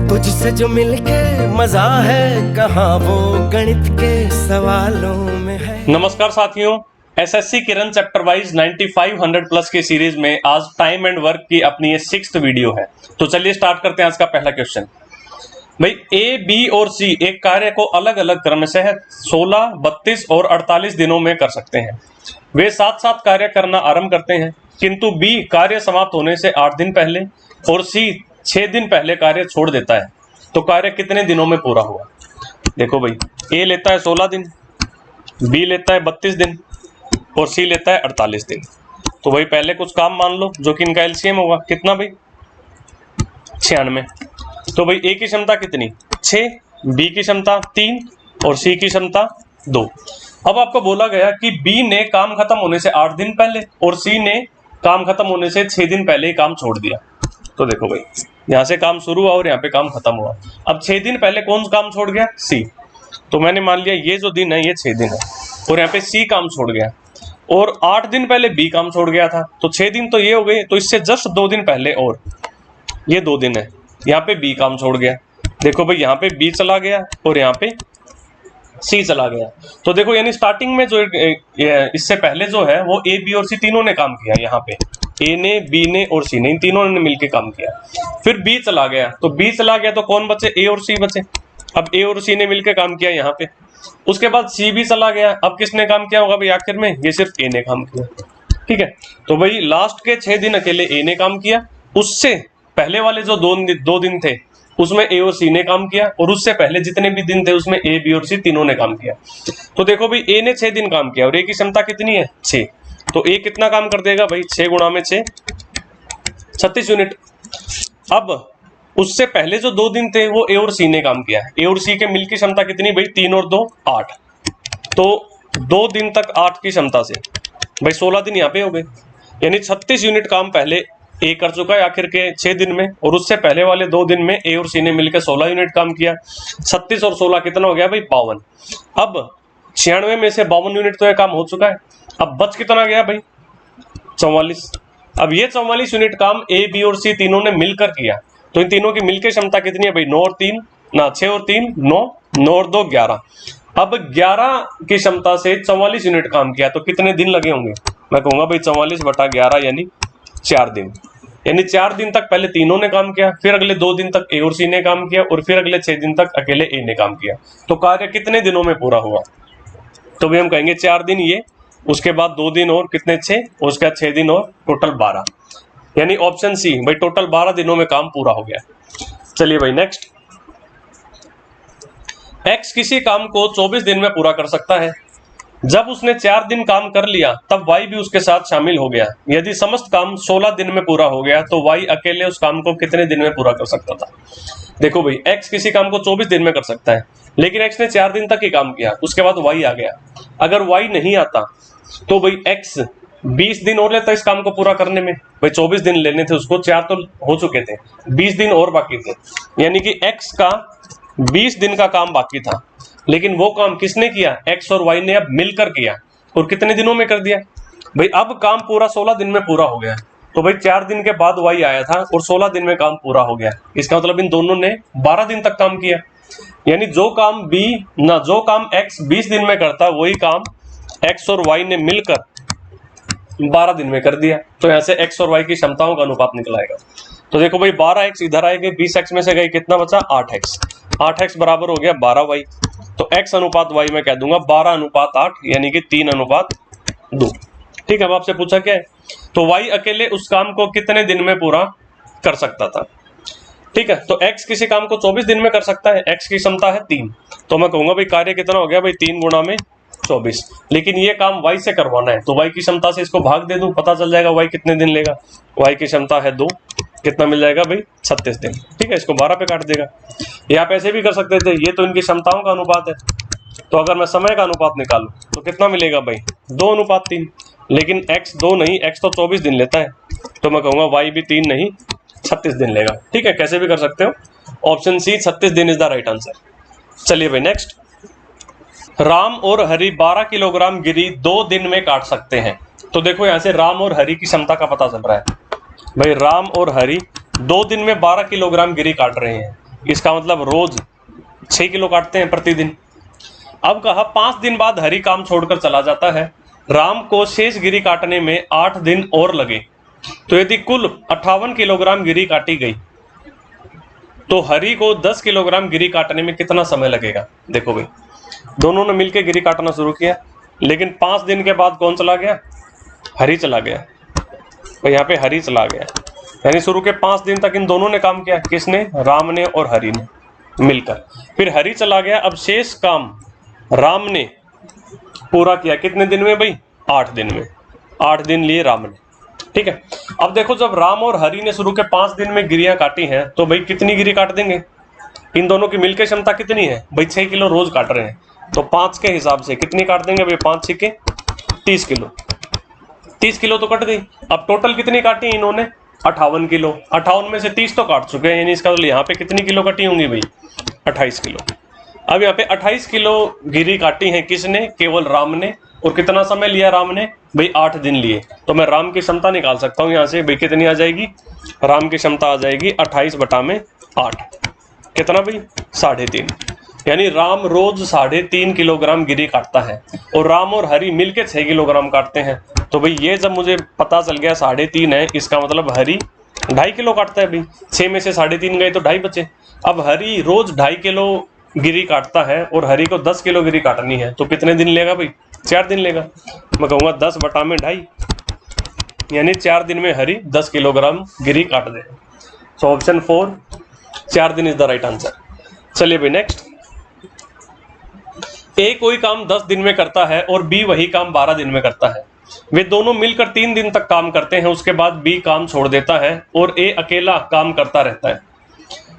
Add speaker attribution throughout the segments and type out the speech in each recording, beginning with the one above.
Speaker 1: तुझसे जो मिलके मजा है कहाँ वो गणित के सवालों में है।
Speaker 2: नमस्कार साथियों, एसएससी किरण चैप्टर वाइज 9500 प्लस की सीरीज में आज टाइम एंड वर्क की अपनी ये 6th वीडियो है। तो चलिए स्टार्ट करते हैं आज का पहला क्वेश्चन। भाई ए, बी और सी एक कार्य को अलग अलग क्रमशः 16, 32 और 48 दिनों में कर सकते हैं। वे साथ साथ कार्य करना आरंभ करते हैं, किंतु बी कार्य समाप्त होने से 8 दिन पहले और सी 6 दिन पहले कार्य छोड़ देता है। तो कार्य कितने दिनों में पूरा हुआ? देखो भाई, ए लेता है 16 दिन, बी लेता है 32 दिन और सी लेता है 48 दिन। तो भाई पहले कुछ काम मान लो जो कि इनका एलसीएम होगा। कितना भाई? 96। तो भाई ए की क्षमता कितनी? 6, बी की क्षमता 3 और सी की क्षमता 2। अब आपको बोला गया कि बी ने काम खत्म होने से 8 दिन पहले और सी ने काम खत्म होने से 6 दिन पहले ही काम छोड़ दिया। तो देखो भाई, यहाँ से काम शुरू हुआ और यहाँ पे काम खत्म हुआ। अब 6 दिन पहले कौन काम छोड़ गया? सी। तो मैंने मान लिया ये जो दिन है ये 6 दिन है और यहाँ पे सी काम छोड़ गया और 8 दिन पहले बी काम छोड़ गया था। तो 6 दिन तो ये हो गए, तो इससे जस्ट 2 दिन पहले और ये 2 दिन है, यहाँ पे बी काम छोड़ गया। देखो भाई, यहाँ पे बी चला गया और यहाँ पे सी चला गया। तो देखो यानी स्टार्टिंग में जो इससे पहले जो है वो ए, बी और सी तीनों ने काम किया। यहाँ पे ए ने, बी ने और सी ने, इन तीनों ने मिलकर काम किया। फिर बी चला गया, तो बी चला गया तो कौन बचे? ए और सी बचे। अब ए और सी ने मिलकर काम किया यहाँ पे। उसके बाद सी भी चला गया। अब किसने काम किया होगा भाई आखिर में? ये सिर्फ ए ने काम किया। ठीक है, तो भाई लास्ट के 6 दिन अकेले ए ने काम किया। उससे पहले वाले जो 2 दिन थे उसमें ए और सी ने काम किया और उससे पहले जितने भी दिन थे उसमें ए, बी और सी तीनों ने काम किया। तो देखो भाई, ए ने 6 दिन काम किया और ए की क्षमता कितनी है? 6। तो ए कितना काम कर देगा भाई? 6 गुणा में 6, 36 यूनिट। अब उससे पहले जो 2 दिन थे वो ए और सी ने काम किया। ए और सी के मिल की क्षमता कितनी भाई? 3 और 2 8। तो 2 दिन तक 8 की क्षमता से भाई 16 दिन यहाँ पे हो गए, यानी 36 यूनिट काम पहले ए कर चुका है आखिर के 6 दिन में और उससे पहले वाले 2 दिन में ए और सी ने मिलकर 16 यूनिट काम किया। 36 और 16 कितना हो गया भाई? 52। अब 96 में से 52 यूनिट तो यह काम हो चुका है। अब बच कितना गया भाई? 44। अब ये 44 यूनिट काम ए, बी और सी तीनों ने मिलकर किया। तो इन तीनों की मिलकर क्षमता कितनी है भाई? 9 और 3 ना 6 और 3 9, 9 और 2 11। अब 11 की क्षमता से 44 यूनिट काम किया तो कितने दिन लगे होंगे? मैं कहूंगा भाई 44/11 यानी 4 दिन। यानी 4 दिन तक पहले तीनों ने काम किया, फिर अगले 2 दिन तक ए और सी ने काम किया और फिर अगले 6 दिन तक अकेले ए ने काम किया। तो कार्य कितने दिनों में पूरा हुआ? तो भी हम कहेंगे 4 दिन ये, उसके बाद 2 दिन और कितने? 6, उसके बाद 6 दिन और टोटल 12। यानी ऑप्शन सी भाई टोटल 12 दिनों में काम पूरा हो गया। चलिए भाई नेक्स्ट। एक्स किसी काम को 24 दिन में पूरा कर सकता है। जब उसने 4 दिन काम कर लिया तब वाई भी उसके साथ शामिल हो गया। यदि समस्त काम 16 दिन में पूरा हो गया तो वाई अकेले उस काम को कितने दिन में पूरा कर सकता था? देखो भाई, एक्स किसी काम को 24 दिन में कर सकता है, लेकिन एक्स ने 4 दिन तक ही काम किया, उसके बाद वाई आ गया। अगर वाई नहीं आता तो भाई एक्स 20 दिन और लेता इस काम को पूरा करने में। भाई 24 दिन लेने थे उसको, 4 तो हो चुके थे, 20 दिन और बाकी थे। यानी कि एक्स का 20 दिन का काम बाकी था, लेकिन वो काम किसने किया? एक्स और वाई ने अब मिलकर किया और कितने दिनों में कर दिया भाई? अब काम पूरा 16 दिन में पूरा हो गया। तो भाई 4 दिन के बाद वाई आया था और 16 दिन में काम पूरा हो गया। इसका मतलब इन दोनों ने 12 दिन तक काम किया। यानी जो काम एक्स 20 दिन में करता वही काम एक्स और वाई ने मिलकर 12 दिन में कर दिया। तो यहाँ से एक्स और वाई की क्षमताओं का अनुपात निकलाएगा। तो देखो भाई 12x इधर आएगा, 20x में से गई कितना बचा? 8x। 8x बराबर हो गया 12y। तो x अनुपात y मैं कह दूंगा 12:8 यानी कि 3:2। ठीक है, अब आपसे पूछा क्या है? तो y अकेले उस काम को कितने दिन में पूरा कर सकता था? ठीक है, तो x किसी काम को 24 दिन में कर सकता है, x की क्षमता है 3। तो मैं कहूंगा भाई कार्य कितना हो गया भाई? 3 गुणा में 24। लेकिन ये काम y से करवाना है तो y की क्षमता से इसको भाग दे दूं, पता चल जाएगा y कितने दिन लेगा। y की क्षमता है 2, कितना मिल जाएगा भाई? 36 दिन। ठीक है, इसको 12 पे काट देगा। ये आप ऐसे भी कर सकते थे, ये तो इनकी क्षमताओं का अनुपात है। तो अगर मैं समय का अनुपात निकालूं तो कितना मिलेगा भाई? 2:3। लेकिन x 2 नहीं, x तो 24 दिन लेता है, तो मैं कहूंगा y भी 3 नहीं 36 दिन लेगा। ठीक है, कैसे भी कर सकते हो। ऑप्शन सी 36 दिन इज द राइट आंसर। चलिए भाई नेक्स्ट। राम और हरि 12 किलोग्राम गिरी 2 दिन में काट सकते हैं। तो देखो यहाँ से राम और हरि की क्षमता का पता चल रहा है। भाई राम और हरि 2 दिन में 12 किलोग्राम गिरी काट रहे हैं। इसका मतलब रोज 6 किलो काटते हैं प्रतिदिन। अब कहा 5 दिन बाद हरि काम छोड़कर चला जाता है, राम को शेष गिरी काटने में 8 दिन और लगे, तो यदि कुल 58 किलोग्राम गिरी काटी गई तो हरि को 10 किलोग्राम गिरी काटने में कितना समय लगेगा। देखो भाई, दोनों ने मिलकर गिरी काटना शुरू किया, लेकिन 5 दिन के बाद कौन चला गया, हरि चला गया। तो यहाँ पे हरि चला गया, यानी शुरू के 5 दिन तक इन दोनों ने काम किया, किसने, राम ने और हरि ने मिलकर। फिर हरि चला गया, अब शेष काम राम ने पूरा किया, कितने दिन में भाई, 8 दिन में। 8 दिन लिए राम ने, ठीक है। अब देखो, जब राम और हरि ने शुरू के 5 दिन में गिरियां काटी हैं, तो भाई कितनी गिरी काट देंगे, इन दोनों की मिलकर क्षमता कितनी है भाई, 6 किलो रोज काट रहे हैं, तो 5 के हिसाब से कितनी काट देंगे भाई, 5 6 30 किलो। 30 किलो तो कट गई। अब टोटल कितनी काटी इन्होंने, 58 किलो। 58 में से 30 तो काट चुके हैं, यानी इसका मतलब यहाँ पे कितनी किलो कटी होंगी भाई, 28 किलो। अब यहाँ पे 28 किलो गिरी काटी है किसने, केवल राम ने। और कितना समय लिया राम ने भाई, 8 दिन लिए। तो मैं राम की क्षमता निकाल सकता हूँ यहाँ से भाई, कितनी आ जाएगी, राम की क्षमता आ जाएगी 28/8, कितना भाई, 3.5। यानी राम रोज 3.5 किलोग्राम गिरी काटता है, और राम और हरि मिलके 6 किलोग्राम काटते हैं। तो भाई ये जब मुझे पता चल गया 3.5 है, इसका मतलब हरि 2.5 किलो काटता है भाई, 6 में से 3.5 गए तो 2.5 बचे। अब हरि रोज 2.5 किलो गिरी काटता है और हरि को 10 किलो गिरी काटनी है, तो कितने दिन लेगा भाई, 4 दिन लेगा। मैं कहूँगा 10/2, यानी 4 दिन में हरि 10 किलोग्राम गिरी काट दे। सो ऑप्शन 4, 4 दिन इज द राइट आंसर। चलिए भाई नेक्स्ट। ए कोई काम 10 दिन में करता है और बी वही काम 12 दिन में करता है। वे दोनों मिलकर 3 दिन तक काम करते हैं, उसके बाद बी काम छोड़ देता है और ए अकेला काम करता रहता है।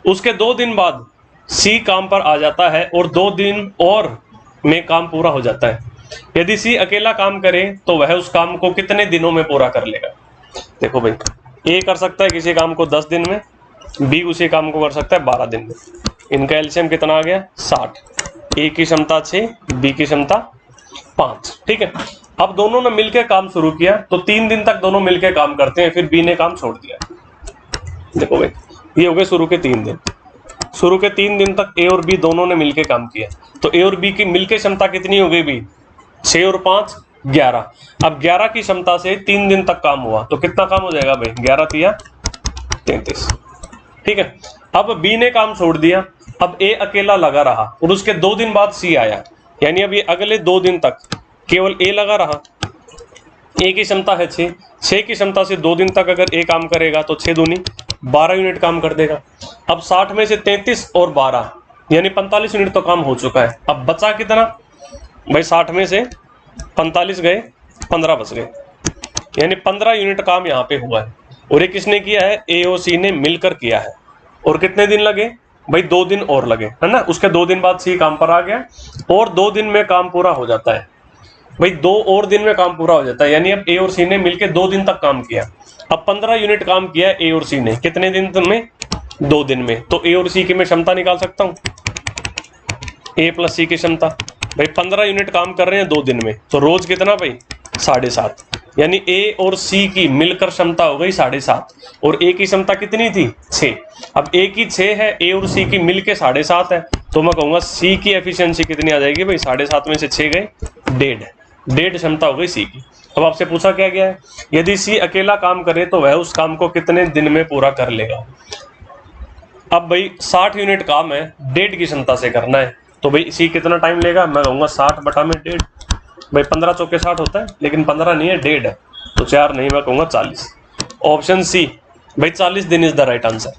Speaker 2: उसके 2 दिन बाद सी काम पर आ जाता है और 2 दिन और में काम पूरा हो जाता है। यदि सी अकेला काम करे तो वह उस काम को कितने दिनों में पूरा कर लेगा। देखो भाई, ए कर सकता है किसी काम को 10 दिन में, बी उसी काम को कर सकता है 12 दिन में। इनका एलसीएम कितना आ गया, 60। ए की क्षमता 6, बी की क्षमता 5, ठीक है। अब दोनों ने मिलकर काम शुरू किया, तो 3 दिन तक दोनों मिलकर काम करते हैं, फिर बी ने काम छोड़ दिया। देखो भाई, ये हो गए शुरू के 3 दिन। शुरू के 3 दिन तक ए और बी दोनों ने मिलकर काम किया, तो ए और बी की मिलकर क्षमता कितनी हो गई भी, 6 और 5 11। अब 11 की क्षमता से 3 दिन तक काम हुआ, तो कितना काम हो जाएगा भाई, 11 तिया 33, ठीक है। अब बी ने काम छोड़ दिया, अब ए अकेला लगा रहा और उसके 2 दिन बाद सी आया, यानी अब ये अगले 2 दिन तक केवल ए लगा रहा। ए की क्षमता है 6, 6 की क्षमता से 2 दिन तक अगर ए काम करेगा तो 6 दूनी 12 यूनिट काम कर देगा। अब 60 में से 33 और 12 यानी 45 यूनिट तो काम हो चुका है। अब बचा कितना भाई, 60 में से 45 गए, 15 बच गए, यानी 15 यूनिट काम यहाँ पे हुआ है। और ये किसने किया है, ए और सी ने मिलकर किया है। और कितने दिन लगे भाई, 2 दिन और लगे, है ना। उसके 2 दिन बाद सी काम पर आ गया और 2 दिन में काम पूरा हो जाता है भाई, 2 और दिन में काम पूरा हो जाता है। यानी अब ए और सी ने मिलकर 2 दिन तक काम किया। अब 15 यूनिट काम किया ए और सी ने, कितने दिन में, 2 दिन में। तो ए और सी की मैं क्षमता निकाल सकता हूँ, ए प्लस सी की क्षमता। भाई 15 यूनिट काम कर रहे हैं 2 दिन में, तो रोज कितना भाई, 7.5, यानी ए और सी की मिलकर क्षमता हो गई 7.5। और ए की क्षमता कितनी थी, 6। अब ए की 6 है, ए और सी की मिलके 7.5 है, तो मैं कहूँगा सी की एफिशिएंसी कितनी आ जाएगी भाई, 7.5 में से 6 गए, 1.5 क्षमता हो गई सी की। अब आपसे पूछा क्या गया है, यदि सी अकेला काम करे तो वह उस काम को कितने दिन में पूरा कर लेगा। अब भाई 60 यूनिट काम है, 1.5 की क्षमता से करना है, तो भाई सी कितना टाइम लेगा, मैं कहूँगा 60/1.5। भाई 15 चौके 60 होता है, लेकिन 15 नहीं है, 1.5 है, तो 4 नहीं, मैं कहूँगा 40। ऑप्शन सी भाई 40 दिन इज द राइट आंसर।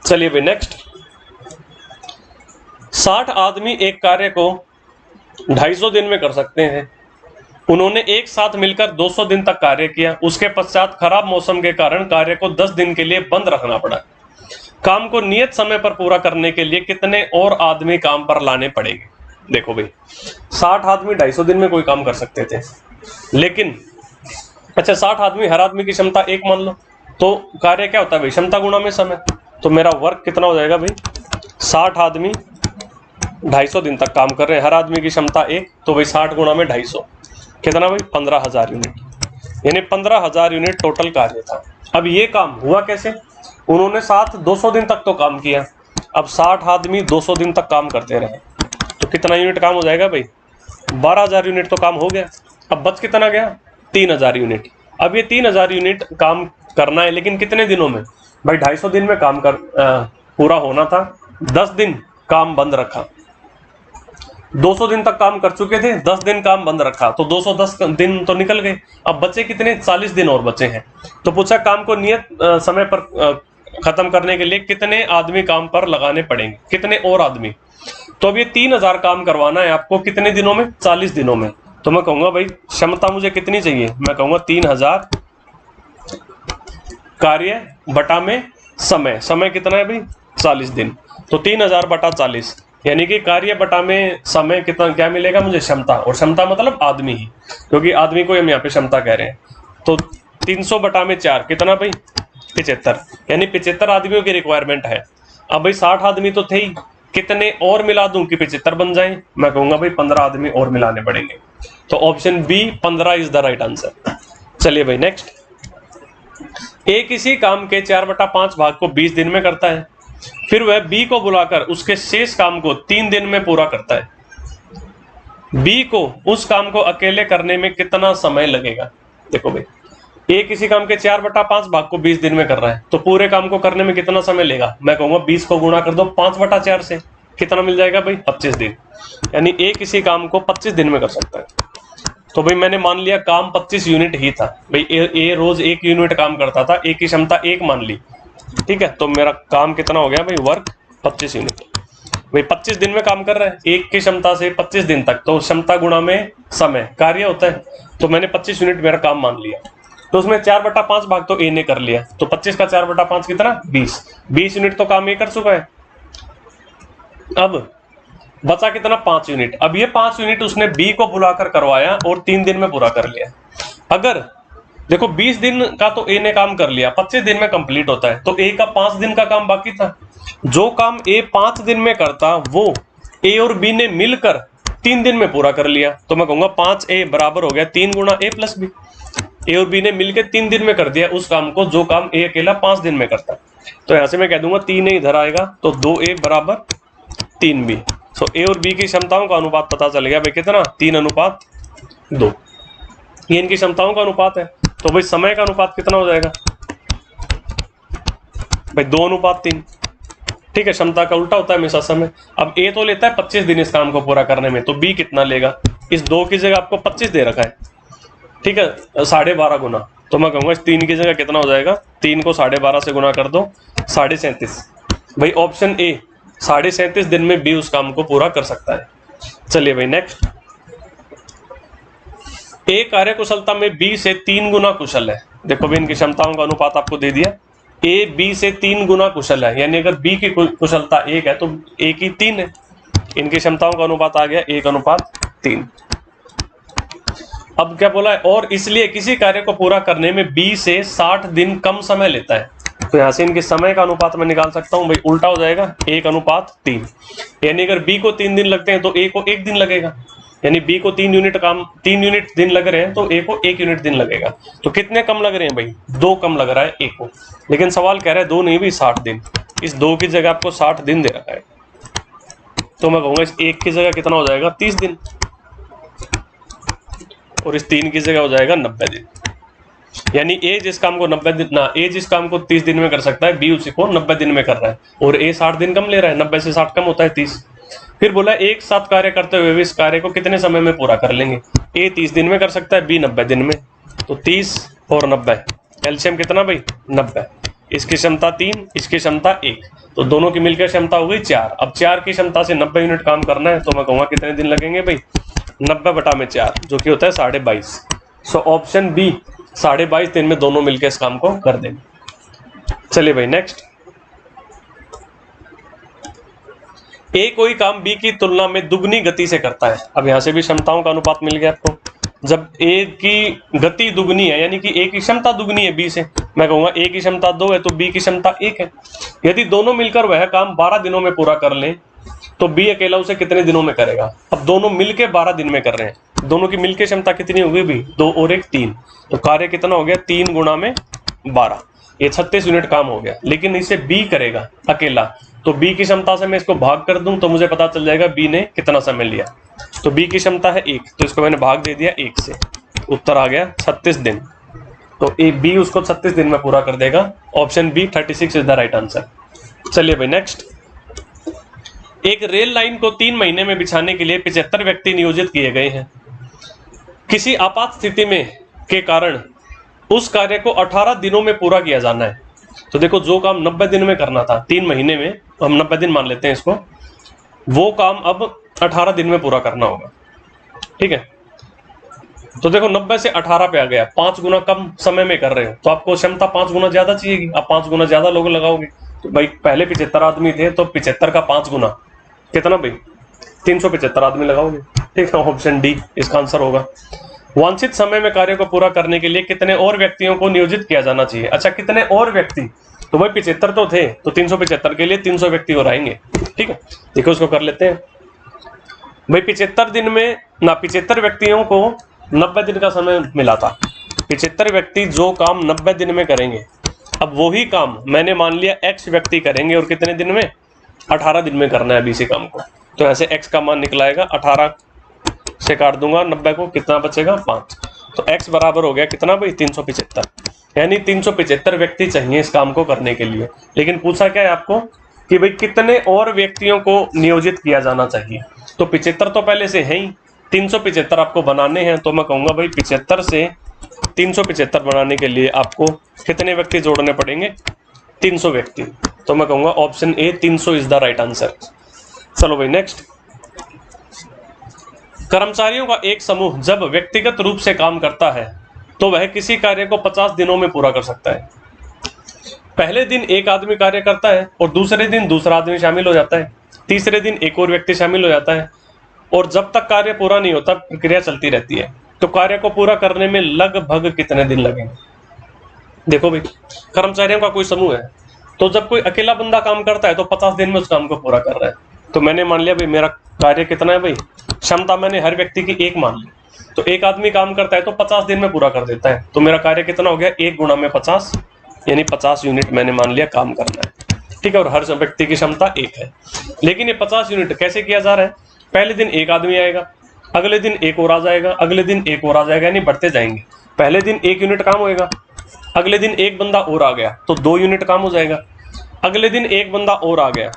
Speaker 2: चलिए भाई नेक्स्ट। 60 आदमी एक कार्य को 250 दिन में कर सकते हैं। उन्होंने एक साथ मिलकर 200 दिन तक कार्य किया, उसके पश्चात खराब मौसम के कारण कार्य को 10 दिन के लिए बंद रखना पड़ा। काम को नियत समय पर पूरा करने के लिए कितने और आदमी काम पर लाने पड़ेंगे। देखो भाई 60 आदमी 250 दिन में कोई काम कर सकते थे, लेकिन अच्छा 60 आदमी, हर आदमी की क्षमता 1 मान लो, तो कार्य क्या होता है भाई, क्षमता गुणा में समय। तो मेरा वर्क कितना हो जाएगा भाई, 60 आदमी 250 दिन तक काम कर रहे हैं, हर आदमी की क्षमता 1, तो भाई 60 गुणा में 250 कितना भाई, 15,000 यूनिट, यानी 15,000 यूनिट टोटल कार्य था। अब ये काम हुआ कैसे, उन्होंने साथ 200 दिन तक तो काम किया, अब 60 आदमी 200 दिन तक काम करते रहे तो कितना यूनिट काम हो जाएगा भाई? 12,000 यूनिट तो काम हो गया। अब बच कितना गया? 3,000 यूनिट। अब ये 3,000 यूनिट काम करना है, लेकिन कितने दिनों में भाई? 250 दिन में काम पूरा होना था। 10 दिन काम बंद रखा, 200 दिन तक काम कर चुके थे, 10 दिन काम बंद रखा तो 210 दिन तो निकल गए। अब बचे कितने? 40 दिन और बचे हैं। तो पूछा काम को नियत समय पर खत्म करने के लिए कितने आदमी काम पर लगाने पड़ेंगे, कितने और आदमी? तो अब ये 3,000 काम करवाना है आपको कितने दिनों में? 40 दिनों में। तो मैं कहूंगा भाई क्षमता मुझे कितनी चाहिए? मैं कहूंगा 3,000 कार्य बटा में समय। समय कितना है भाई? 40 दिन। तो 3,000 बटा 40 यानी कि कार्य बटा में समय कितना, क्या मिलेगा मुझे? क्षमता। और क्षमता मतलब आदमी ही, क्योंकि आदमी को हम यहाँ पे क्षमता कह रहे हैं। तो 300 बटा में 4 कितना भाई? 75। यानी 75 आदमियों की रिक्वायरमेंट है। अब भाई 60 आदमी तो थे ही, कितने और मिला दूं कि 75 बन जाए? मैं कहूंगा भाई 15 आदमी और मिलाने पड़ेंगे। तो option B 15 is the right answer. चलिए भाई नेक्स्ट। ए किसी काम के 4/5 भाग को 20 दिन में करता है, फिर वह बी को बुलाकर उसके शेष काम को 3 दिन में पूरा करता है। बी को उस काम को अकेले करने में कितना समय लगेगा? देखो भाई, ए किसी काम के 4/5 भाग को 20 दिन में कर रहा है, तो पूरे काम को करने में कितना समय लेगा? मैं कहूंगा 20 को गुणा कर दो 5/4 से, कितना मिल जाएगा भाई? 25 दिन। यानी ए किसी काम को 25 दिन में कर सकता है। तो भाई मैंने मान लिया काम 25 यूनिट ही था भाई। ए रोज 1 यूनिट काम करता था, ए की क्षमता 1 मान ली, ठीक है। तो मेरा काम कितना हो गया भाई? Work 25 unit. भाई 25 दिन में काम कर रहा है, 1 की क्षमता से 25 दिन तक, तो क्षमता गुणा में समय कार्य होता है। तो मैंने 25 यूनिट मेरा काम मान लिया। तो उसमें 4/5 भाग तो ए ने कर लिया, तो 25 का 4/5 कितना? 20 यूनिट तो काम ए कर चुका है। अब बचा कितना? 5 यूनिट। अब ये 5 यूनिट उसने बी को बुलाकर करवाया और 3 दिन में पूरा कर लिया। अगर देखो 20 दिन का तो ए ने काम कर लिया, 25 दिन में कंप्लीट होता है, तो ए का 5 दिन का काम बाकी था। जो काम ए 5 दिन में करता वो ए और बी ने मिलकर 3 दिन में पूरा कर लिया। तो मैं कहूंगा 5A बराबर हो गया 3 गुणा ए प्लस बी। ए और बी ने मिलकर 3 दिन में कर दिया उस काम को जो काम ए अकेला 5 दिन में करता। तो यहां से मैं कह दूंगा 3A इधर आएगा, तो 2A बराबर 3B। सो ए और बी की क्षमताओं का अनुपात पता चल गया भाई कितना? 3:2। ये इनकी क्षमताओं का अनुपात है। तो भाई समय का अनुपात कितना हो जाएगा भाई? 2:3। ठीक है, क्षमता का उल्टा होता है हमेशा समय। अब ए तो लेता है 25 दिन इस काम को पूरा करने में, तो बी कितना लेगा? इस 2 की जगह आपको 25 दे रखा है, ठीक है, 12.5 गुना। तो मैं कहूंगा इस 3 की जगह कितना हो जाएगा? 3 को 12.5 से गुना कर दो, 37.5। भाई ऑप्शन ए 37.5 दिन में बी उस काम को पूरा कर सकता है। चलिए भाई नेक्स्ट। ए कार्य कुशलता में बी से 3 गुना कुशल है। देखो भाई इनकी क्षमताओं का अनुपात आपको दे दिया। ए बी से 3 गुना कुशल है, यानी अगर बी की कुशलता 1 है तो ए की 3 है। इनकी क्षमताओं का अनुपात आ गया 1:3। अब क्या बोला है? और इसलिए किसी कार्य को पूरा करने में बी से 60 दिन कम समय लेता है। तो यहां से इनके समय का अनुपात मैं निकाल सकता हूं भाई, उल्टा हो जाएगा 1:3। यानी अगर बी को 3 दिन लगते हैं तो ए को 1 दिन लगेगा। यानी बी को 3 यूनिट दिन लग रहे हैं तो ए को 1 यूनिट दिन लगेगा। तो कितने कम लग रहे हैं भाई? 2 कम लग रहा है ए को। लेकिन सवाल कह रहा है 2 नहीं भी 60 दिन। इस 2 की जगह आपको 60 दिन दे रखा है, तो मैं कहूंगा इस 1 की जगह कितना हो जाएगा? 30 दिन। और इस 3 की जगह हो जाएगा 90 दिन। यानी ए जिस काम को 90 दिन ना, ए जिस काम को 30 दिन में कर सकता है, बी उसी को 90 दिन में कर रहा है। और ए 60 दिन कम ले रहा है, 90 से 60 कम होता है 30। फिर बोला एक साथ कार्य करते हुए भी इस कार्य को कितने समय में पूरा कर लेंगे? ए 30 दिन में कर सकता है, बी 90 दिन में। तो 30 और 90 एलसीएम कितना भाई? 90। इसकी क्षमता 3, इसकी क्षमता 1, तो दोनों की मिलकर क्षमता हो गई 4। अब 4 की क्षमता से 90 यूनिट काम करना है, तो मैं कहूंगा कितने दिन लगेंगे भाई? 90/4 जो कि होता है 22.5। सो ऑप्शन बी 22.5 दिन में दोनों मिलकर इस काम को कर देंगे। चलिए भाई नेक्स्ट। ए कोई काम बी की तुलना में दुगनी गति से करता है। अब यहां से भी क्षमताओं का अनुपात मिल गया आपको। जब ए की गति दुगनी है, यानी कि ए की क्षमता दुगनी है बी से, मैं कहूंगा ए की क्षमता 2 है तो बी की क्षमता 1 है। यदि दोनों मिलकर वह काम 12 दिनों में पूरा कर लें तो बी अकेला उसे कितने दिनों में करेगा? अब दोनों मिलके 12 दिन में कर रहे हैं, दोनों की मिलके क्षमता कितनी होगी भी? 2 और 1 3, तो कार्य कितना हो गया? 3 गुणा में 12, ये 36 यूनिट काम हो गया। लेकिन इसे बी करेगा अकेला, तो बी की क्षमता से मैं इसको भाग कर दूं तो मुझे पता चल जाएगा बी ने कितना समय लिया। तो बी की क्षमता है 1, तो इसको मैंने भाग दे दिया 1 से, उत्तर आ गया 36 दिन। तो ए बी उसको 36 दिन में पूरा कर देगा। Option B 36 is the right answer. चलिए भाई नेक्स्ट। एक रेल लाइन को 3 महीने में बिछाने के लिए 75 व्यक्ति नियोजित किए गए हैं। किसी आपात स्थिति में के कारण उस कार्य को 18 दिनों में पूरा किया जाना है। तो देखो जो काम 90 दिन में करना था 3 महीने में, हम 90 दिन मान लेते हैं इसको, वो काम अब 18 दिन में पूरा करना होगा। ठीक है, तो देखो 90 से 18 पे आ गया, 5 गुना कम समय में कर रहे हो तो आपको क्षमता 5 गुना ज्यादा चाहिएगी। आप 5 गुना ज्यादा लोग लगाओगे तो भाई पहले 75 आदमी थे तो 75 का 5 गुना कितना भाई 375 आदमी लगाओगे। ठीक है, ऑप्शन डी इसका आंसर होगा। वांछित समय में कार्य को पूरा करने के लिए कितने और व्यक्तियों को नियोजित किया जाना चाहिए। अच्छा, कितने और व्यक्ति, तो भाई 75 तो थे तो 375 के लिए 300 व्यक्ति और आएंगे। ठीक है, देखो उसको कर लेते हैं भाई। 75 दिन में ना 75 व्यक्तियों को 90 दिन का समय मिला था। 75 व्यक्ति जो काम 90 दिन में करेंगे, अब वही काम मैंने मान लिया x व्यक्ति करेंगे और कितने दिन में 18 दिन में करना है अभी इसी काम को। तो ऐसे x का मान निकलाएगा, 18 से काट दूंगा 90 को, कितना बचेगा 5। तो x बराबर हो गया कितना भाई 375, यानी 375 व्यक्ति चाहिए इस काम को करने के लिए। लेकिन पूछा क्या है आपको कि भाई कितने और व्यक्तियों को नियोजित किया जाना चाहिए। तो 75 तो पहले से है ही, 375 आपको बनाने हैं। तो मैं कहूंगा भाई 75 से 375 बनाने के लिए आपको कितने व्यक्ति जोड़ने पड़ेंगे 300 व्यक्ति। तो मैं कहूंगा option A 300 is the right answer. चलो भाई नेक्स्ट। कर्मचारियों का एक समूह जब व्यक्तिगत रूप से काम करता है तो वह किसी कार्य को 50 दिनों में पूरा कर सकता है। पहले दिन एक आदमी कार्य करता है और दूसरे दिन दूसरा आदमी शामिल हो जाता है, तीसरे दिन एक और व्यक्ति शामिल हो जाता है और जब तक कार्य पूरा नहीं होता प्रक्रिया चलती रहती है। तो कार्य को पूरा करने में लगभग कितने दिन लगेंगे। देखो भाई, कर्मचारियों का कोई समूह है तो जब कोई अकेला बंदा काम करता है तो 50 दिन में उस काम को पूरा कर रहा है। तो मैंने मान लिया भाई मेरा कार्य कितना है भाई, क्षमता मैंने हर व्यक्ति की 1 मान ली, तो एक आदमी काम करता है तो 50 दिन में पूरा कर देता है। तो मेरा कार्य कितना हो गया 1 गुणा में 50, यानी 50 यूनिट मैंने मान लिया काम करना है। ठीक है, और हर व्यक्ति की क्षमता 1 है। लेकिन ये 50 यूनिट कैसे किया जा रहा है, पहले दिन एक आदमी आएगा, अगले दिन एक और आ जाएगा, अगले दिन एक और आ जाएगा, यानी बढ़ते जाएंगे। पहले दिन 1 यूनिट काम होएगा, अगले दिन एक बंदा और आ गया तो 2 यूनिट काम हो जाएगा, अगले दिन एक बंदा और आ गया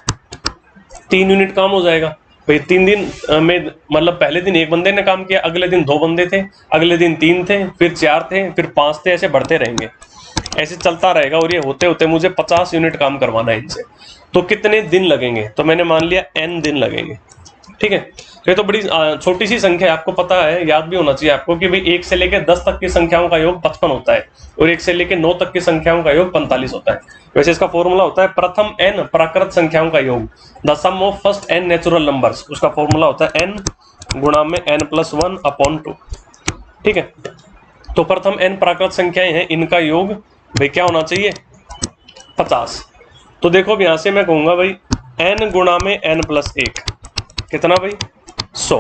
Speaker 2: 3 यूनिट काम हो जाएगा। भाई 3 दिन में मतलब पहले दिन एक बंदे ने काम किया, अगले दिन 2 बंदे थे, अगले दिन 3 थे, फिर 4 थे, फिर 5 थे, ऐसे बढ़ते रहेंगे, ऐसे चलता रहेगा। और ये होते होते मुझे 50 यूनिट काम करवाना है इनसे। तो कितने दिन लगेंगे, तो मैंने मान लिया n दिन लगेंगे। ठीक है, ये तो बड़ी छोटी सी संख्या है, आपको पता है, याद भी होना चाहिए आपको कि भाई 1 से लेकर 10 तक की संख्याओं का योग 55 होता है और 1 से लेकर 9 तक की संख्याओं का योग 45 होता है। वैसे इसका फॉर्मूला होता है प्रथम n प्राकृत संख्याओं का योग, the sum of first n natural numbers. उसका फॉर्मूला होता है n गुणा में n+1/2। ठीक है, तो प्रथम n प्राकृत संख्याएं हैं, इनका योग भाई क्या होना चाहिए 50। तो देखो अब यहां से मैं कहूंगा भाई n गुणा में n+1 कितना भाई 100।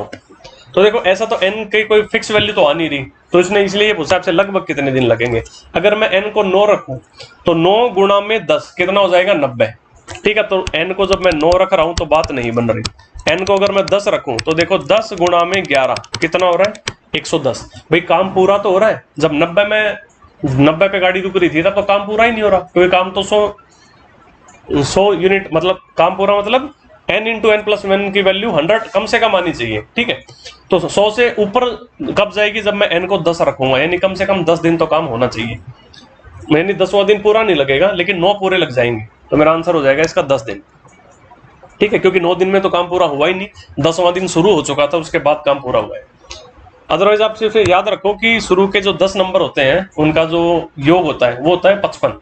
Speaker 2: तो देखो ऐसा तो n की कोई फिक्स वैल्यू तो आ नहीं रही, तो इसने इसलिए पूछा आपसे लगभग कितने दिन लगेंगे। अगर मैं n को 9 रखूं तो 9 गुणा में 10 कितना हो जाएगा 90। ठीक है, तो n को जब मैं 9 रख रहा हूं तो बात नहीं बन रही। n को अगर मैं 10 रखूं तो देखो 10 गुणा में 11 कितना हो रहा है 110। भाई काम पूरा तो हो रहा है, जब 90 पे गाड़ी रुक रही थी तब तो काम पूरा ही नहीं हो रहा, क्योंकि काम तो 100 यूनिट मतलब काम पूरा मतलब n इंटू n+1 की वैल्यू 100 कम से कम आनी चाहिए। ठीक है, तो 100 से ऊपर कब जाएगी जब मैं n को 10 रखूंगा, यानी कम से कम 10 दिन तो काम होना चाहिए। यानी 10वां दिन पूरा नहीं लगेगा लेकिन 9 पूरे लग जाएंगे, तो मेरा आंसर हो जाएगा इसका 10 दिन। ठीक है, क्योंकि 9 दिन में तो काम पूरा हुआ ही नहीं, 10वां दिन शुरू हो चुका था, उसके बाद काम पूरा हुआ है। अदरवाइज आप सिर्फ याद रखो कि शुरू के जो 10 नंबर होते हैं उनका जो योग होता है वो होता है 55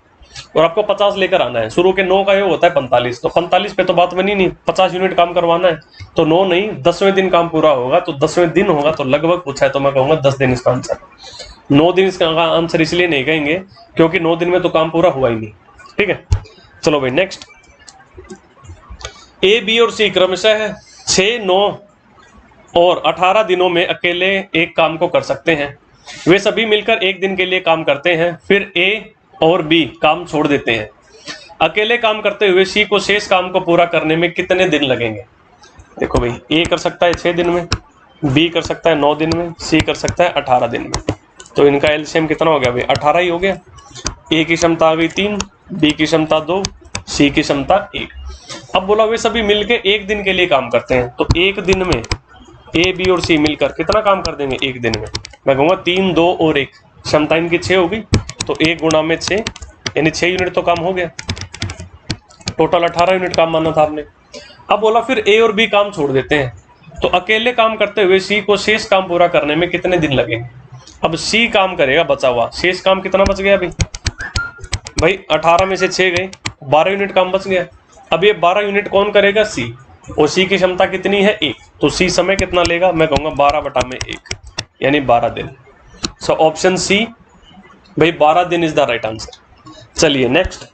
Speaker 2: और आपको 50 लेकर आना है। शुरू के 9 का योग होता है 45, तो 45 पे तो बात बनी नहीं, 50 यूनिट काम करवाना है, तो 9 नहीं 10वें दिन काम पूरा होगा। तो 10वें दिन होगा तो लगभग पूछा है तो मैं कहूंगा 10 दिन इसका आंसर। 9 दिन इसका आंसर इसलिए नहीं कहेंगे क्योंकि 9 दिन में तो काम पूरा हुआ ही नहीं। ठीक है, चलो भाई नेक्स्ट। ए, बी और सी क्रमशः 6, 9 और 18 दिनों में अकेले एक काम को कर सकते हैं। वे सभी मिलकर एक दिन के लिए काम करते हैं, फिर ए और बी काम छोड़ देते हैं। अकेले काम करते हुए सी को शेष काम को पूरा करने में कितने दिन लगेंगे? देखो भाई, ए कर सकता है 6 दिन में, बी कर सकता है 9 दिन में, सी कर सकता है 18 दिन में। तो इनका एलसीएम कितना हो गया भाई? 18 ही हो गया। ए की क्षमता आ गई 3, बी की क्षमता 2, सी की क्षमता 1। अब बोला वे सभी मिलके 1 दिन के लिए काम करते हैं, तो 1 दिन में ए, बी और सी मिलकर कितना काम कर देंगे 1 दिन में? मैं कहूँगा 3, 2 और 1, क्षमता इनकी 6 होगी, तो 1 गुणा में 6 यानी 6 यूनिट तो काम हो गया। टोटल 18 यूनिट काम माना था आपने। अब बोला फिर ए और बी काम छोड़ देते हैं, तो अकेले काम करते हुए सी को शेष काम पूरा करने में कितने दिन लगेंगे? अब सी काम करेगा बचा हुआ, शेष काम कितना बच गया भाई 18 में से 6 गए, 12 यूनिट काम बच गया। अब ये 12 यूनिट कौन करेगा? सी। और सी की क्षमता कितनी है? 1, तो सी समय कितना लेगा? मैं कहूँगा 12/1 यानी 12 दिन। सो ऑप्शन सी भाई 12 दिन इज द राइट आंसर। चलिए नेक्स्ट,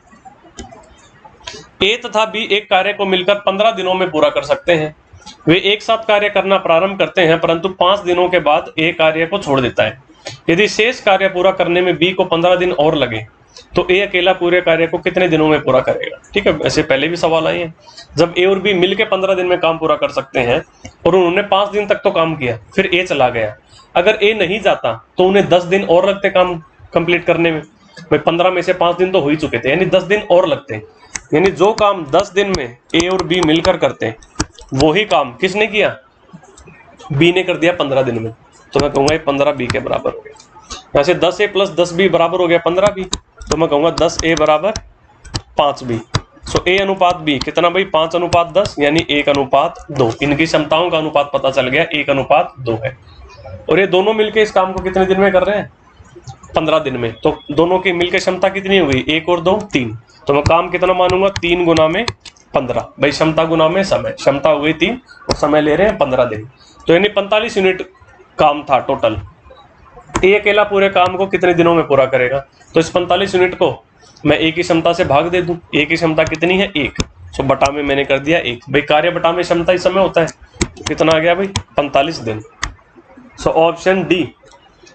Speaker 2: ए तथा बी एक कार्य को मिलकर 15 दिनों में पूरा कर सकते हैं। वे एक साथ कार्य करना प्रारंभ करते हैं, परंतु 5 दिनों के बाद ए कार्य को छोड़ देता है। यदि शेष कार्य पूरा करने में बी को 15 दिन और लगे, तो ए अकेला पूरे कार्य को कितने दिनों में पूरा करेगा? ठीक है, ऐसे पहले भी सवाल आए हैं। जब ए और बी मिलकर 15 दिन में काम पूरा कर सकते हैं और उन्होंने 5 दिन तक तो काम किया, फिर ए चला गया, अगर ए नहीं जाता तो उन्हें 10 दिन और लगते काम कंप्लीट करने में। भाई 15 में से 5 दिन तो हो ही चुके थे, यानी 10 दिन और लगते हैं। यानी जो काम 10 दिन में ए और बी मिलकर करते हैं, वही काम किसने किया? बी ने कर दिया 15 दिन में। तो मैं कहूंगा ये 15 बी के बराबर हो गया। वैसे 10 ए प्लस 10 बी बराबर हो गया 15 बी, तो मैं कहूंगा 10 ए बराबर 5 बी। सो ए अनुपात बी कितना भाई? 5:10 यानी 1:2। इनकी क्षमताओं का अनुपात पता चल गया, 1:2 है। और ये दोनों मिलके इस काम को कितने दिन में कर रहे हैं? 15 दिन में। तो दोनों की मिलकर क्षमता कितनी हो गई? 1 और 2 3। तो मैं काम कितना मानूंगा? 3 गुना में 15। भाई क्षमता गुना में समय, क्षमता हो गई 3 और समय ले रहे हैं 15 दिन, तो यानी 45 यूनिट काम था टोटल। ए अकेला पूरे काम को कितने दिनों में पूरा करेगा? तो इस 45 यूनिट को मैं ए की क्षमता से भाग दे दूं। ए की क्षमता कितनी है? 1, सो बटा में मैंने कर दिया 1। भाई कार्य बटा में क्षमता इस समय होता है, तो कितना आ गया भाई? 45 दिन। सो ऑप्शन डी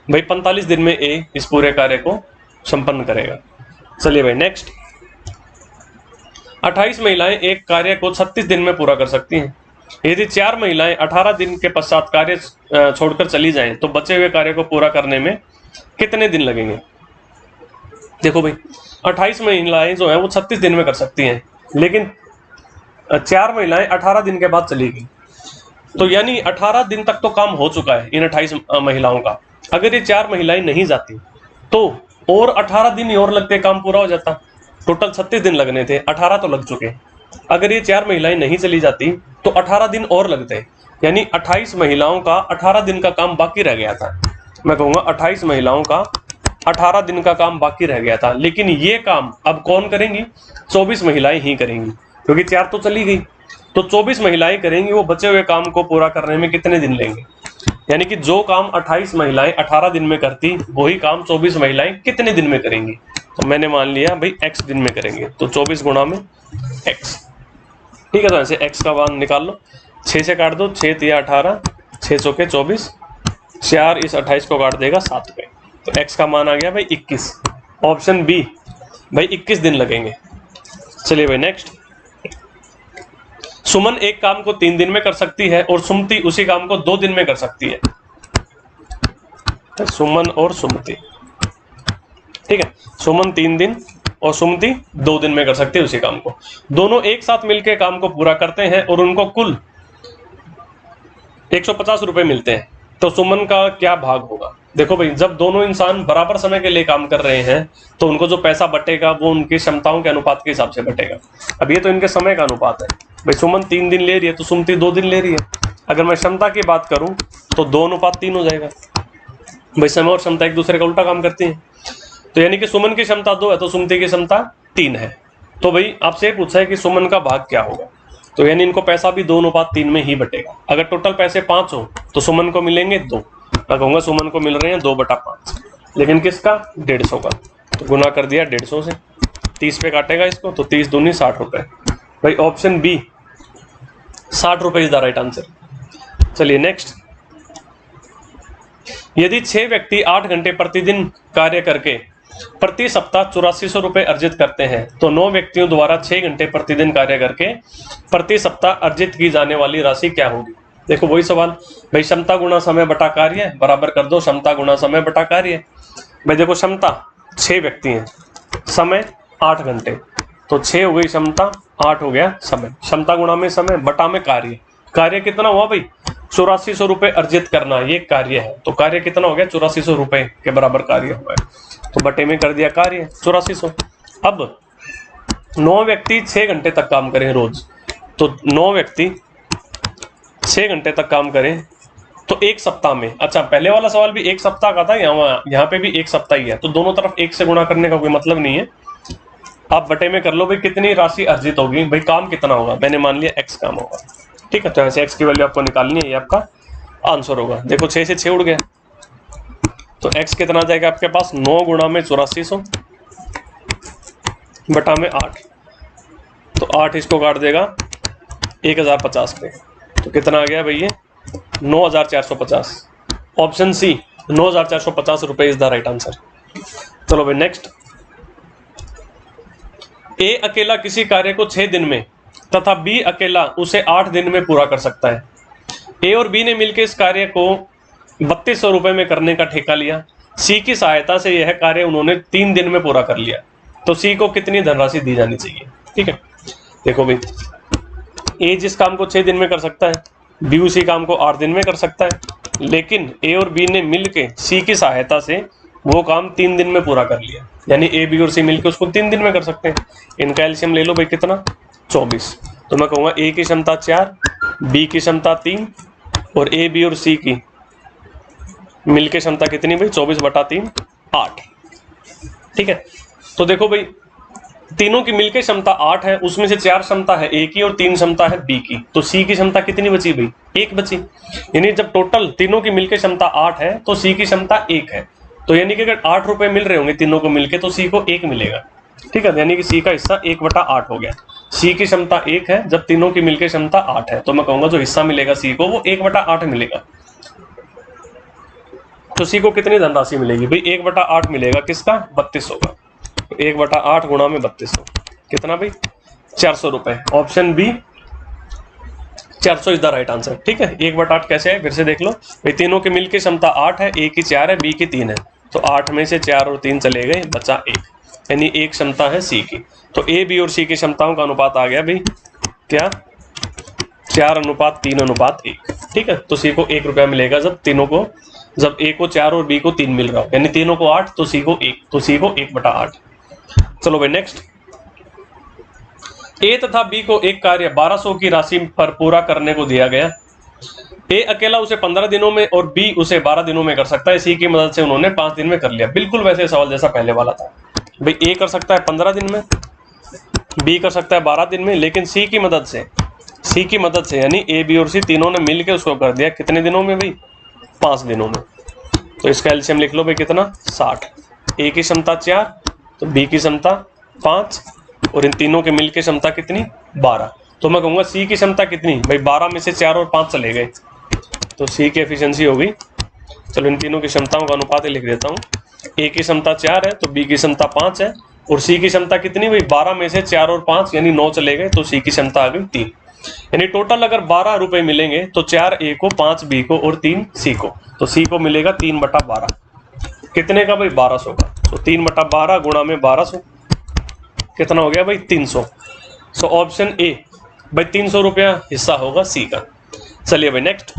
Speaker 2: भाई 45 दिन में ए इस पूरे कार्य को संपन्न करेगा। चलिए भाई नेक्स्ट, 28 महिलाएं एक कार्य को 36 दिन में पूरा कर सकती हैं। यदि 4 महिलाएं 18 दिन के पश्चात कार्य छोड़कर चली जाएं, तो बचे हुए कार्य को पूरा करने में कितने दिन लगेंगे? देखो भाई 28 महिलाएं जो है वो 36 दिन में कर सकती हैं, लेकिन 4 महिलाएं 18 दिन के बाद चली गई, तो यानी 18 दिन तक तो काम हो चुका है इन 28 महिलाओं का। अगर ये 4 महिलाएं नहीं जाती तो और 18 दिन और लगते, काम पूरा हो जाता। टोटल 36 दिन लगने थे, 18 तो लग चुके। अगर ये 4 महिलाएं नहीं चली जाती तो 18 दिन और लगते, यानी 28 महिलाओं का 18 दिन का काम बाकी रह गया था। मैं कहूँगा 28 महिलाओं का 18 दिन का काम बाकी रह गया था, लेकिन ये काम अब कौन करेंगी? 24 महिलाएं ही करेंगी, क्योंकि 4 तो चली गई, तो 24 महिलाएं करेंगी। वो बचे हुए काम को पूरा करने में कितने दिन लेंगे? यानी कि जो काम 28 महिलाएं 18 दिन में करती, वही काम 24 महिलाएं कितने दिन में करेंगी? तो मैंने मान लिया भाई x दिन में करेंगे, तो 24 गुणा में x। ठीक है, तो ऐसे x का मान निकाल लो, 6 से काट दो, 6 तिया 18, 6 चौके 24, 4 इस 28 को काट देगा 7 पे, तो x का मान आ गया भाई 21। ऑप्शन बी भाई 21 दिन लगेंगे। चलिए भाई नेक्स्ट, सुमन एक काम को 3 दिन में कर सकती है और सुमति उसी काम को 2 दिन में कर सकती है। सुमन और सुमति, ठीक है, सुमन 3 दिन और सुमति 2 दिन में कर सकती है उसी काम को। दोनों एक साथ मिलकर काम को पूरा करते हैं और उनको कुल 150 रुपए मिलते हैं, तो सुमन का क्या भाग होगा? देखो भाई, जब दोनों इंसान बराबर समय के लिए काम कर रहे हैं तो उनको जो पैसा बटेगा वो उनकी क्षमताओं के अनुपात के हिसाब से बटेगा। अब ये तो इनके समय का अनुपात है। भाई सुमन 3 दिन ले रही है तो सुमति 2 दिन ले रही है। अगर मैं क्षमता की बात करूं तो 2:3 हो जाएगा। भाई समय और क्षमता एक दूसरे का उल्टा काम करती हैं, तो यानी कि सुमन की क्षमता 2 है तो सुमति की क्षमता 3 है। तो भाई आपसे पूछा है कि सुमन का भाग क्या होगा, तो यानी इनको पैसा भी 2:3 में ही बटेगा। अगर टोटल पैसे 5 हो तो सुमन को मिलेंगे 2। मैं कहूँगा सुमन को मिल रहे हैं 2/5, लेकिन किसका? 150 का, तो गुना कर दिया 150 से, 30 पे काटेगा इसको, तो 30 दूनी 60 रुपए। भाई ऑप्शन बी 60 रुपए इज द राइट आंसर। चलिए नेक्स्ट, यदि 6 व्यक्ति 8 घंटे प्रतिदिन कार्य करके प्रति सप्ताह 8400 रुपए अर्जित करते हैं तो 9 व्यक्तियों द्वारा 6 घंटे प्रतिदिन कार्य करके प्रति सप्ताह अर्जित की जाने वाली राशि क्या होगी। देखो वही सवाल भाई, क्षमता गुणा समय बटा कार्य बराबर कर दो क्षमता गुणा समय बटा कार्य। भाई देखो क्षमता 6 व्यक्ति हैं, समय 8 घंटे, तो 6 हो गई क्षमता, 8 हो गया समय। क्षमता गुणा में समय बटा में कार्य, कार्य कितना हुआ भाई 8400 रुपए अर्जित करना, ये कार्य है, तो कार्य कितना हो गया 8400 रुपए के बराबर कार्य हुआ है, तो बटे में कर दिया कार्य 8400। अब 9 व्यक्ति 6 घंटे तक काम करें रोज, तो 9 व्यक्ति 6 घंटे तक काम करें तो एक सप्ताह में, अच्छा पहले वाला सवाल भी एक सप्ताह का था, यहाँ पे भी एक सप्ताह ही है, तो दोनों तरफ 1 से गुणा करने का कोई मतलब नहीं है। आप बटे में कर लो भाई कितनी राशि अर्जित होगी, भाई काम कितना होगा, मैंने मान लिया x काम होगा, ठीक है, तो ऐसे x की वैल्यू आपको निकालनी है, ये आपका आंसर होगा। देखो 6 से 6 उड़ गया, तो x कितना आ जाएगा आपके पास 9 गुणा में 8400 बटा में 8, तो 8 इसको काट देगा 1050 पे, तो कितना आ गया भाई ये 9450। ऑप्शन सी 9450 रुपए इज द राइट आंसर। चलो भाई नेक्स्ट, ए अकेला किसी कार्य को 6 दिन में तथा बी अकेला उसे 8 दिन में पूरा कर सकता है। ए और बी ने मिलकर इस कार्य को 3200 रुपए में करने का ठेका लिया। सी की सहायता से यह कार्य उन्होंने 3 दिन में पूरा कर लिया, तो सी को कितनी धनराशि दी जानी चाहिए। ठीक है, देखो भाई ए जिस काम को 6 दिन में कर सकता है, बी उसी काम को 8 दिन में कर सकता है, लेकिन ए और बी ने मिलके सी की सहायता से वो काम 3 दिन में पूरा कर लिया, यानी ए बी और सी मिलके उसको 3 दिन में कर सकते हैं। इनका एलसीएम ले लो भाई कितना 24, तो मैं कहूँगा ए की क्षमता 4, बी की क्षमता 3 और ए बी और सी की मिलके क्षमता कितनी भाई 24 बटा 3 8। ठीक है, तो देखो भाई तीनों की मिलके क्षमता 8 है, उसमें से 4 क्षमता है ए की और 3 क्षमता है बी की, तो सी की क्षमता कितनी बची भाई 1 बची। यानी जब टोटल तीनों की मिलके क्षमता 8 है तो सी की क्षमता 1 है, तो यानी कि अगर 8 रुपए मिल रहे होंगे तीनों को मिलके तो सी को 1 मिलेगा। ठीक है, यानी कि सी का हिस्सा 1 बटा 8 हो गया। सी की क्षमता 1 है, जब तीनों की मिलके क्षमता 8 है, तो मैं कहूंगा जो हिस्सा मिलेगा सी को वो 1 बटा 8 मिलेगा। तो सी को कितनी धनराशि मिलेगी भाई 1 बटा 8 मिलेगा, किसका 3200 का, 1 बटा 8 गुणा में 3200 कितना भाई 400 रुपए। Option B 400 is the right answer. ठीक है, 1 बटा 8 कैसे है फिर से देख लो भाई, तीनों की मिलके क्षमता 8 है, ए की 4 है, बी की 3 है, तो 8 में से 4 और 3 चले गए, बचा 1, यानी 1 क्षमता है सी की। तो ए बी और सी की क्षमताओं का अनुपात आ गया भाई क्या 4:3:1। ठीक है, तो सी को 1 रुपया मिलेगा जब तीनों को, जब ए को 4 और बी को 3 मिल रहा हो, यानी तीनों को 8 तो सी को 1, तो सी को 1 बटा 8। चलो भाई नेक्स्ट, ए तथा बी को एक कार्य 1200 की राशि पर पूरा करने को दिया गया। ए अकेला उसे 15 दिनों में और बी उसे 12 दिनों में कर सकता है। सी की मदद से उन्होंने 5 दिन में कर लिया। बिल्कुल वैसे सवाल जैसा पहले वाला था भाई, ए कर सकता है 15 दिन में, बी कर सकता है 12 दिन में, लेकिन सी की मदद से यानी ए बी और सी तीनों ने मिलकर उसको कर दिया कितने दिनों में भाई 5 दिनों में। तो इसका एलसीएम लिख लो भाई कितना 60। ए की क्षमता 4 तो बी की क्षमता 5 और इन तीनों के मिलके क्षमता कितनी 12। तो मैं कहूँगा सी की क्षमता कितनी भाई 12 में से 4 और 5 चले गए, तो सी की एफिशिएंसी होगी। चलो इन तीनों की क्षमताओं का अनुपात लिख देता हूँ, ए की क्षमता 4 है तो बी की क्षमता 5 है और सी की क्षमता कितनी भाई 12 में से 4 और 5 यानी 9 चले गए, तो सी की क्षमता आ गई 3। यानी टोटल अगर 12 रुपए मिलेंगे तो 4 ए को, 5 बी को और 3 सी को, तो सी को मिलेगा 3 बटा 12 कितने का भाई 1200 का, तो 3 बटा 12 गुणा में 1200 कितना हो गया भाई 300। सो ऑप्शन ए भाई 300 रुपया हिस्सा होगा सी का। चलिए भाई नेक्स्ट,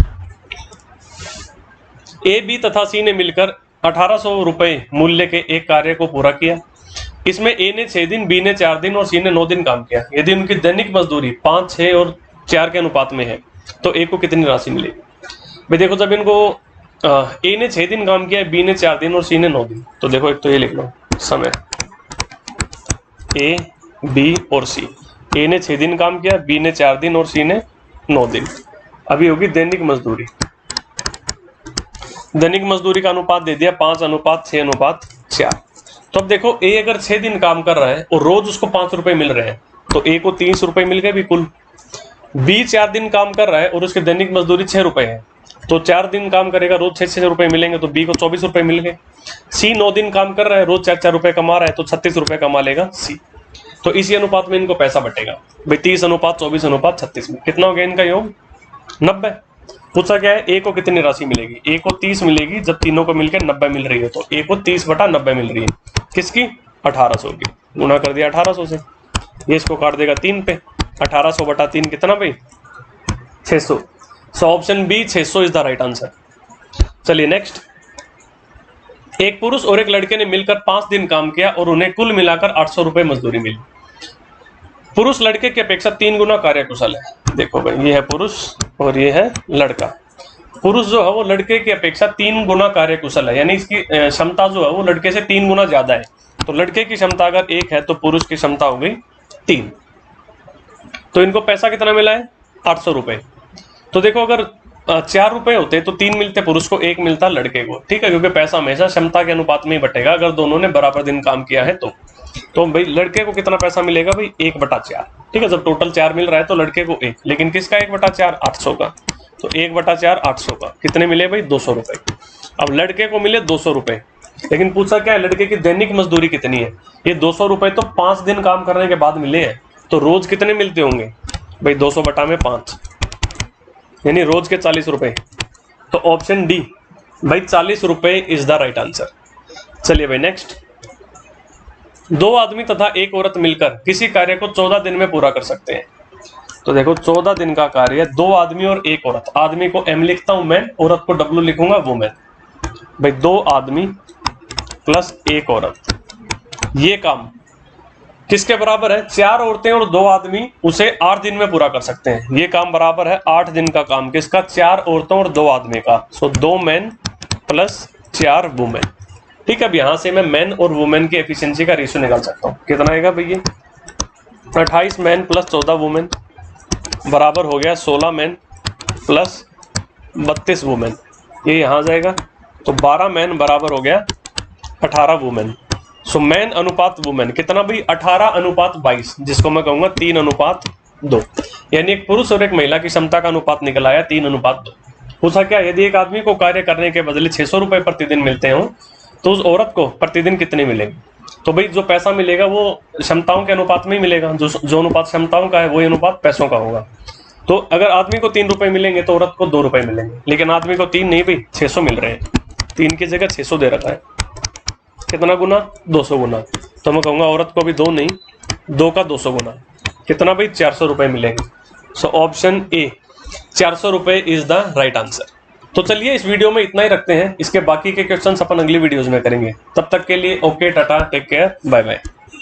Speaker 2: ए बी तथा सी ने मिलकर 1800 रुपए मूल्य के एक कार्य को पूरा किया। इसमें ए ने 6 दिन, बी ने 4 दिन और सी ने 9 दिन काम किया। यदि उनकी दैनिक मजदूरी 5, 6 और 4 के अनुपात में है तो ए को कितनी राशि मिलेगी। भाई देखो जब इनको ए ने 6 दिन काम किया, बी ने 4 दिन और सी ने 9 दिन, तो देखो एक तो ये लिख लो समय ए बी और सी, ए ने 6 दिन काम किया, बी ने 4 दिन और सी ने 9 दिन। अभी होगी दैनिक मजदूरी, दैनिक मजदूरी का अनुपात दे दिया 5:6:4। तो अब देखो ए अगर 6 दिन काम कर रहा है और रोज उसको 5 रुपए मिल रहे हैं तो ए को 30 रुपए मिल गए भी कुल। बी 4 दिन काम कर रहा है और उसकी दैनिक मजदूरी 6 रुपए है, तो 4 दिन काम करेगा रोज 6 रुपए मिलेंगे, तो बी को 24 रुपए मिल गए। सी 9 दिन काम कर रहा है, रोज 4-4 रुपए कमा रहा है, तो 36 रुपए कमा लेगा सी। तो इसी अनुपात में इनको पैसा बटेगा भाई, 30:24:36 में कितना हो गया इनका योग? 90। पूछा क्या है, ए को कितनी राशि मिलेगी? ए को 30 मिलेगी, जब तीनों को मिलकर 90 मिल रही है, तो ए को 30/90 मिल रही है। किसकी? 1800 की। गुणा कर दिया 1800 से, ये इसको काट देगा 3 पे। 1800/3 कितना भाई? 600। So option B 600 is the right answer. चलिए नेक्स्ट। एक पुरुष और एक लड़के ने मिलकर 5 दिन काम किया और उन्हें कुल मिलाकर 800 रुपए मजदूरी मिली। पुरुष लड़के की अपेक्षा 3 गुना कार्यकुशल है। देखो भाई, ये है पुरुष और ये है लड़का। पुरुष जो है वो लड़के की अपेक्षा 3 गुना कार्यकुशल है, यानी इसकी क्षमता जो है वो लड़के से 3 गुना ज्यादा है। तो लड़के की क्षमता अगर 1 है तो पुरुष की क्षमता हो गई 3। तो इनको पैसा कितना मिला है? 800 रुपए। तो देखो, अगर 4 रुपए होते तो 3 मिलते पुरुष को, 1 मिलता लड़के को, ठीक है, क्योंकि पैसा हमेशा क्षमता के अनुपात में ही बटेगा अगर दोनों ने बराबर दिन काम किया है तो भाई लड़के को कितना पैसा मिलेगा भाई? 1/4। ठीक है, जब टोटल 4 मिल रहा है तो लड़के को 1, लेकिन किसका 1/4? 800 का। तो 1/4 800 का कितने मिले भाई? 200 रुपए। अब लड़के को मिले 200 रुपए, लेकिन पूछा क्या है, लड़के की दैनिक मजदूरी कितनी है? ये 200 रुपए तो 5 दिन काम करने के बाद मिले हैं, तो रोज कितने मिलते होंगे भाई? 200/5, यानी रोज के 40 रुपए। तो ऑप्शन डी भाई 40 रुपए इज द राइट आंसर। चलिए भाई नेक्स्ट। 2 आदमी तथा 1 औरत मिलकर किसी कार्य को 14 दिन में पूरा कर सकते हैं। तो देखो, 14 दिन का कार्य, 2 आदमी और 1 औरत। आदमी को एम लिखता हूं मैं, औरत को डब्ल्यू लिखूंगा वुमेन। भाई 2 आदमी प्लस 1 औरत, ये काम किसके बराबर है? 4 औरतें और 2 आदमी उसे 8 दिन में पूरा कर सकते हैं। ये काम बराबर है 8 दिन का काम, किसका? 4 औरतों और 2 आदमी का। सो 2 मैन प्लस 4 वुमेन। ठीक है, अब यहां से मैं मैन और वुमेन की एफिशिएंसी का रेशियो निकाल सकता हूं। कितना आएगा भैया? 28 मैन प्लस 14 वुमेन बराबर हो गया 16 मैन प्लस 32 वुमेन। ये यहां जाएगा, तो 12 मैन बराबर हो गया 18 वुमेन। सो मैन अनुपात वुमेन कितना भाई? 18:22, जिसको मैं कहूंगा 3:2। यानी एक पुरुष और एक महिला की क्षमता का अनुपात निकल आया 3:2। पूछा क्या, यदि एक आदमी को कार्य करने के बदले 600 रुपए प्रतिदिन मिलते हो तो उस औरत को प्रतिदिन कितने मिलेंगे? तो भाई जो पैसा मिलेगा वो क्षमताओं के अनुपात में ही मिलेगा, जो अनुपात क्षमताओं का है वही अनुपात पैसों का होगा। तो अगर आदमी को 3 रुपए मिलेंगे तो औरत को 2 रुपए मिलेंगे, लेकिन आदमी को 3 नहीं भाई 600 मिल रहे हैं। 3 की जगह 600 दे रखा है, कितना गुना? 200 गुना। तो मैं कहूंगा औरत को भी 2 नहीं, 2 का 200 गुना, कितना भाई? 400 रुपए मिलेंगे। सो ऑप्शन ए 400 रुपए इज द राइट आंसर। तो चलिए इस वीडियो में इतना ही रखते हैं, इसके बाकी के क्वेश्चंस अपन अगली वीडियोस में करेंगे। तब तक के लिए okay, tata, take care, bye bye.